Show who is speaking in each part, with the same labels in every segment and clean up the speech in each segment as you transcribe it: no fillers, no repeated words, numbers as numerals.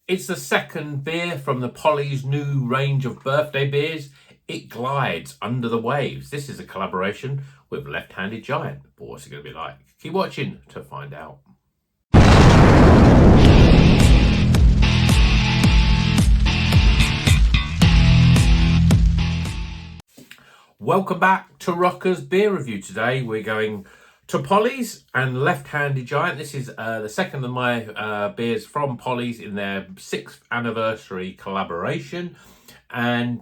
Speaker 1: It's the second beer from the Polly's new range of birthday beers. It glides under the waves. This is a collaboration with Left-Handed Giant. But what's it going to be like? Keep watching to find out. Welcome back to Rocker's Beer Review. Today we're going to Polly's and Left-Handed Giant. This is the second of my beers from Polly's in their 6th anniversary collaboration. And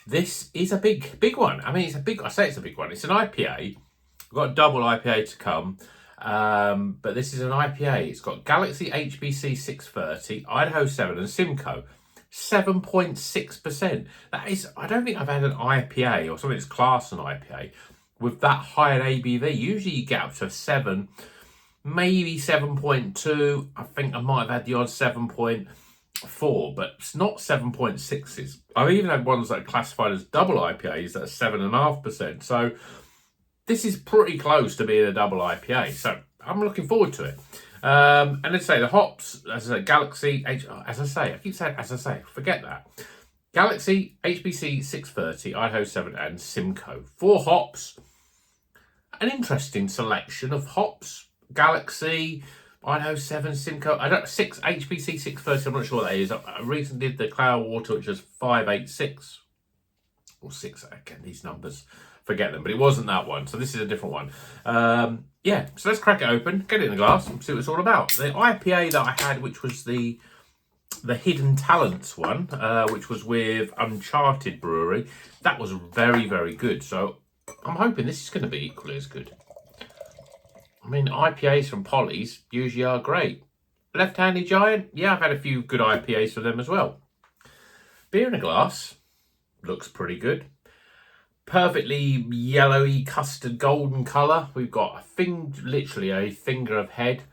Speaker 1: this is a big one. I mean, I say it's a big one. It's an IPA. We've got a double IPA to come. But this is an IPA. It's got Galaxy HBC 630, Idaho 7 and Simcoe. 7.6%. That is, I don't think I've had an IPA or something that's classed an IPA with that high an ABV. Usually you get up to 7, maybe 7.2. I think I might have had the odd 7.4, but it's not 7.6s. I've even had ones that are classified as double IPAs that are 7.5%. So this is pretty close to being a double IPA. So I'm looking forward to it. And let's say the hops, as I say, Galaxy, forget that. Galaxy, HBC 630, Idaho 7 and Simcoe. 4 hops. An interesting selection of hops. Galaxy, Idaho 7, Simcoe. HBC 630, I'm not sure what that is. I recently did the Cloudwater, which was 586. Or 6, again, these numbers, forget them. But it wasn't that one, so this is a different one. Yeah, so let's crack it open, get it in the glass and see what it's all about. The IPA that I had, which was the Hidden Talents one, which was with Uncharted Brewery, that was very, very good. So I'm hoping this is going to be equally as good. I mean, IPAs from Polly's usually are great. Left-Handed Giant, yeah, I've had a few good IPAs from them as well. Beer in a glass, looks pretty good. Perfectly yellowy custard golden colour. We've got literally a finger of head.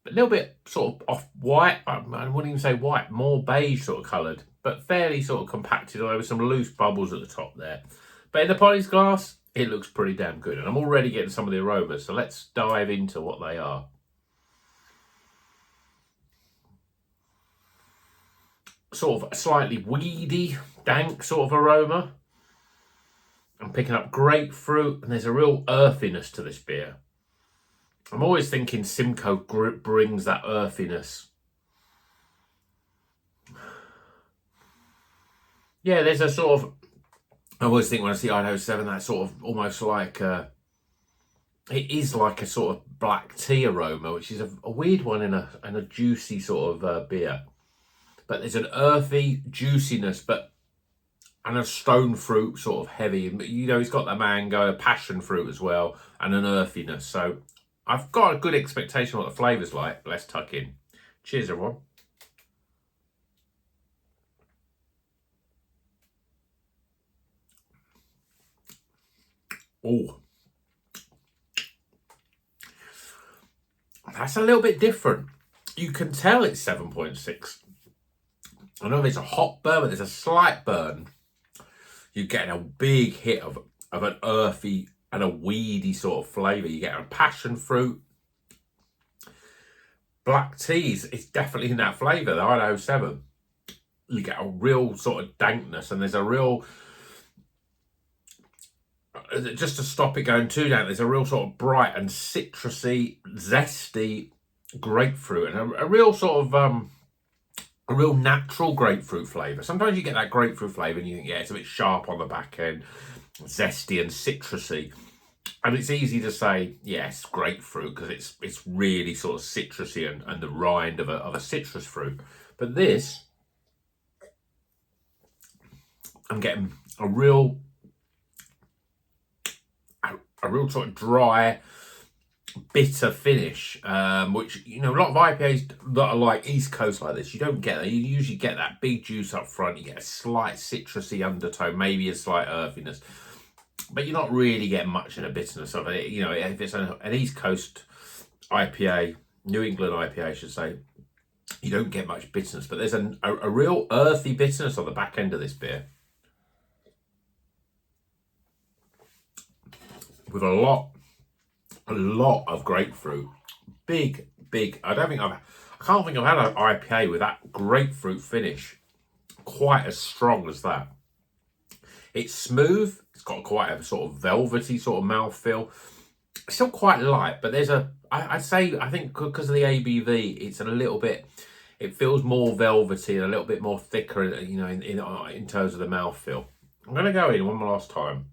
Speaker 1: A little bit sort of off white. I wouldn't even say white, more beige sort of coloured, but fairly sort of compacted, although with some loose bubbles at the top there. But in the Polly's glass, it looks pretty damn good. And I'm already getting some of the aromas, so let's dive into what they are. Sort of a slightly weedy, dank sort of aroma. I'm picking up grapefruit, and there's a real earthiness to this beer. I'm always thinking Simcoe brings that earthiness. Yeah, there's a sort of, I always think when I see Idaho 7, that sort of almost like, it is like a sort of black tea aroma, which is a weird one in a juicy sort of beer. But there's an earthy juiciness, and a stone fruit sort of heavy. You know, it's got the mango, a passion fruit as well, and an earthiness. So I've got a good expectation of what the flavour's like. Let's tuck in. Cheers, everyone. Oh, that's a little bit different. You can tell it's 7.6. I know there's a hot burn, but there's a slight burn. You're getting a big hit of an earthy and a weedy sort of flavour. You get a passion fruit. Black teas, it's definitely in that flavour, the Idaho 7. You get a real sort of dankness, and there's a real, just to stop it going too dank, there's a real sort of bright and citrusy, zesty grapefruit, and a real sort of, a real natural grapefruit flavour. Sometimes you get that grapefruit flavour and you think, yeah, it's a bit sharp on the back end, zesty and citrusy. And it's easy to say, yes, grapefruit, because it's really sort of citrusy and the rind of a citrus fruit. But this, I'm getting a real sort of dry, bitter finish, which, you know, a lot of IPAs that are like East Coast like this, you don't get that. You usually get that big juice up front, you get a slight citrusy undertone, maybe a slight earthiness, but you're not really getting much in a bitterness of it. You know, if it's an East Coast IPA, New England IPA I should say, you don't get much bitterness, but there's a real earthy bitterness on the back end of this beer, with a lot of grapefruit. Big. I don't think I can't think I've had an IPA with that grapefruit finish quite as strong as that. It's smooth. It's got quite a sort of velvety sort of mouthfeel. It's still quite light, but there's I'd say, I think because of the ABV, it's a little bit, it feels more velvety and a little bit more thicker, you know, in terms of the mouthfeel. I'm going to go in one last time.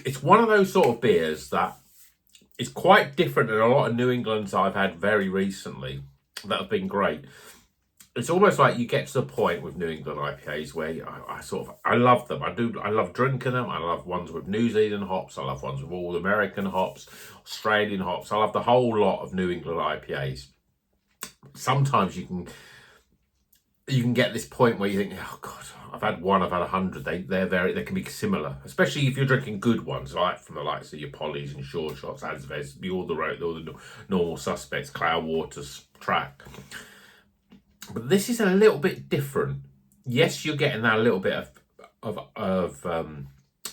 Speaker 1: It's one of those sort of beers that is quite different than a lot of New Englands I've had very recently that have been great. It's almost like you get to the point with New England IPAs where I love them. I love drinking them. I love ones with New Zealand hops. I love ones with all American hops, Australian hops. I love the whole lot of New England IPAs. Sometimes you can get this point where you think, oh God, I've had 100. They can be similar, especially if you're drinking good ones, like from the likes of your Polly's and Short Shots, Azves, all the normal suspects, Cloudwater's, Track. But this is a little bit different. Yes, you're getting that little bit of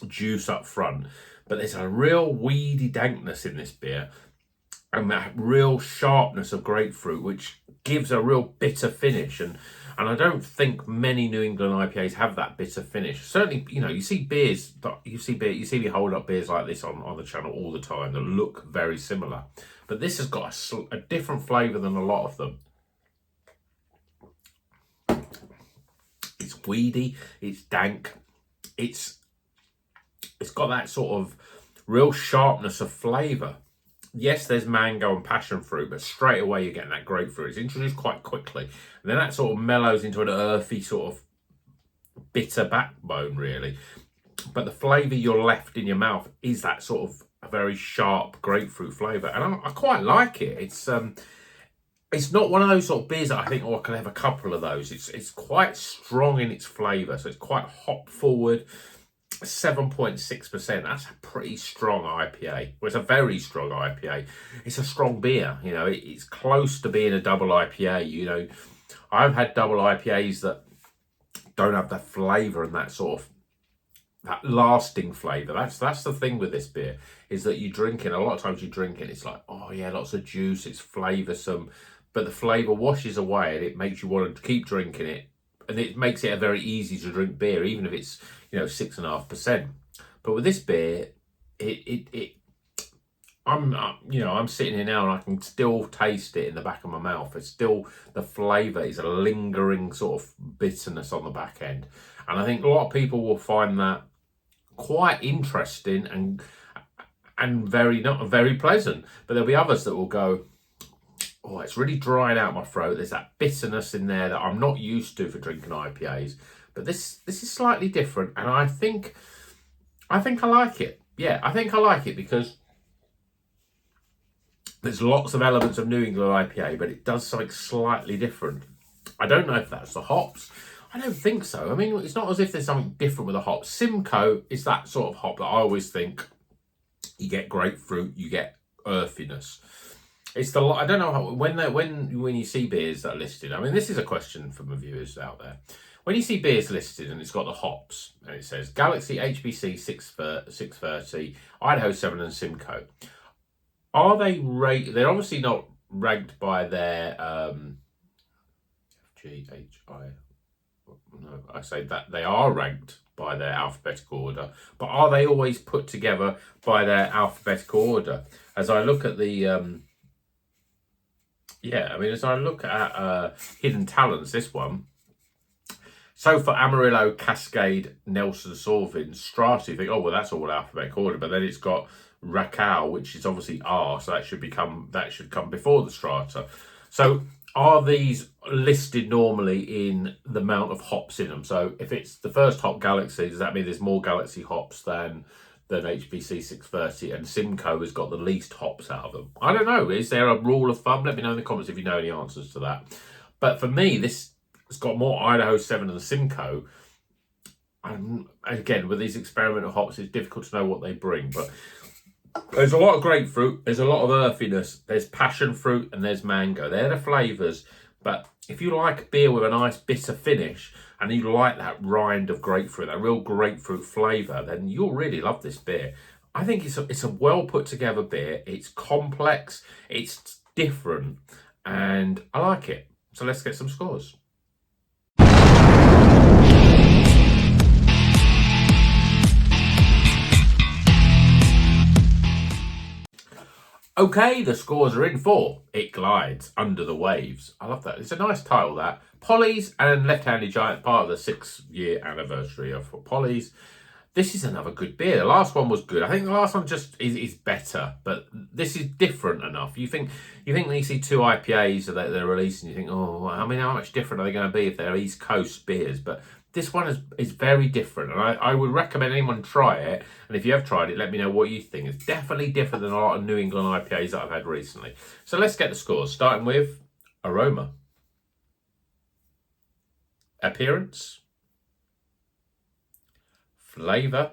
Speaker 1: juice up front, but there's a real weedy dankness in this beer, and that real sharpness of grapefruit, which gives a real bitter finish. And I don't think many New England IPAs have that bitter finish. Certainly, you know, you see me hold up beers like this on the channel all the time that look very similar, but this has got a different flavour than a lot of them. It's weedy, it's dank, it's got that sort of real sharpness of flavour. Yes, there's mango and passion fruit, but straight away you're getting that grapefruit. It's introduced quite quickly. And then that sort of mellows into an earthy sort of bitter backbone, really. But the flavour you're left in your mouth is that sort of a very sharp grapefruit flavour. And I quite like it. It's not one of those sort of beers that I think, oh, I can have a couple of those. It's quite strong in its flavour. So it's quite hop forward. 7.6%. That's a pretty strong IPA. Well, it's a very strong IPA. It's a strong beer. You know, it's close to being a double IPA. You know, I've had double IPAs that don't have that flavour and that sort of that lasting flavour. That's the thing with this beer, is that you drink it. A lot of times you drink it, it's like, oh yeah, lots of juice. It's flavoursome, but the flavour washes away and it makes you want to keep drinking it. And it makes it a very easy to drink beer, even if it's, you know, 6.5%. But with this beer, I'm sitting here now and I can still taste it in the back of my mouth. It's still, the flavour is a lingering sort of bitterness on the back end. And I think a lot of people will find that quite interesting and not very pleasant. But there'll be others that will go, oh, it's really drying out my throat. There's that bitterness in there that I'm not used to for drinking IPAs. But this is slightly different, and I think I like it. Yeah, I think I like it because there's lots of elements of New England IPA, but it does something slightly different. I don't know if that's the hops. I don't think so. I mean, it's not as if there's something different with the hops. Simcoe is that sort of hop that I always think you get grapefruit, you get earthiness. It's the, I don't know how, when you see beers that are listed. I mean, this is a question from the viewers out there. When you see beers listed and it's got the hops and it says Galaxy, HBC 630, Idaho 7 and Simcoe, are they rated? They're obviously not ranked by their no, I say that they are ranked by their alphabetical order, but are they always put together by their alphabetical order? As I look at the as I look at Hidden Talents, this one. So for Amarillo, Cascade, Nelson, Sorvin, Strata, you think, oh, well, that's all alphabetical order. But then it's got Raquel, which is obviously R, so that should come before the Strata. So are these listed normally in the amount of hops in them? So if it's the first hop Galaxy, does that mean there's more Galaxy hops than HBC 630, and Simcoe has got the least hops out of them? I don't know. Is there a rule of thumb? Let me know in the comments if you know any answers to that. But for me, this has got more Idaho 7 than Simcoe. And again, with these experimental hops, it's difficult to know what they bring. But there's a lot of grapefruit, there's a lot of earthiness, there's passion fruit, and there's mango. They're the flavours. But if you like beer with a nice bitter finish, and you like that rind of grapefruit, that real grapefruit flavour, then you'll really love this beer. I think it's a well put together beer. It's complex, it's different, and I like it. So let's get some scores. Okay, the scores are in for It Glides Under the Waves. I love that. It's a nice title, that. Polly's and Left-Handed Giant, part of the 6-year anniversary of Polly's. This is another good beer. The last one was good. I think the last one just is better, but this is different enough. You think when you see 2 IPAs that they're releasing, you think, oh, I mean, how much different are they going to be if they're East Coast beers? But this one is very different, and I would recommend anyone try it. And if you have tried it, let me know what you think. It's definitely different than a lot of New England IPAs that I've had recently. So let's get the scores, starting with aroma, appearance, flavour,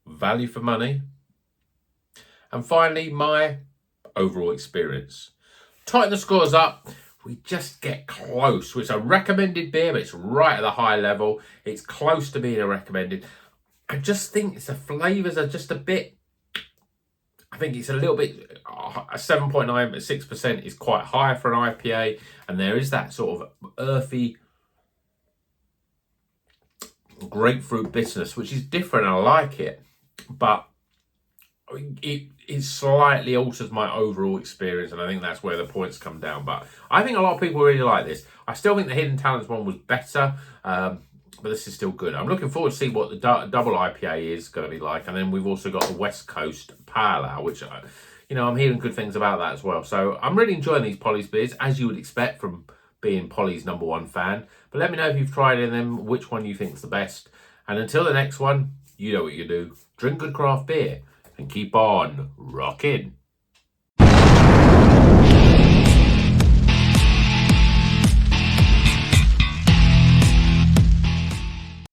Speaker 1: value for money, and finally, my overall experience. Tighten the scores up, we just get close. It's a recommended beer, but it's right at the high level. It's close to being a recommended. I just think the flavours are just a bit, I think it's a little bit, a 7.9, 6% is quite high for an IPA, and there is that sort of earthy, grapefruit bitterness, which is different. I like it, but it slightly alters my overall experience, and I think that's where the points come down. But I think a lot of people really like this. I still think the Hidden Talents one was better, but this is still good. I'm looking forward to see what the double IPA is going to be like, and then we've also got the West Coast Pale Ale, which I'm hearing good things about that as well. So I'm really enjoying these Polly's beers, as you would expect from being Polly's #1 fan. But let me know if you've tried any of them, which one you think is the best. And until the next one, you know what you do. Drink good craft beer and keep on rocking.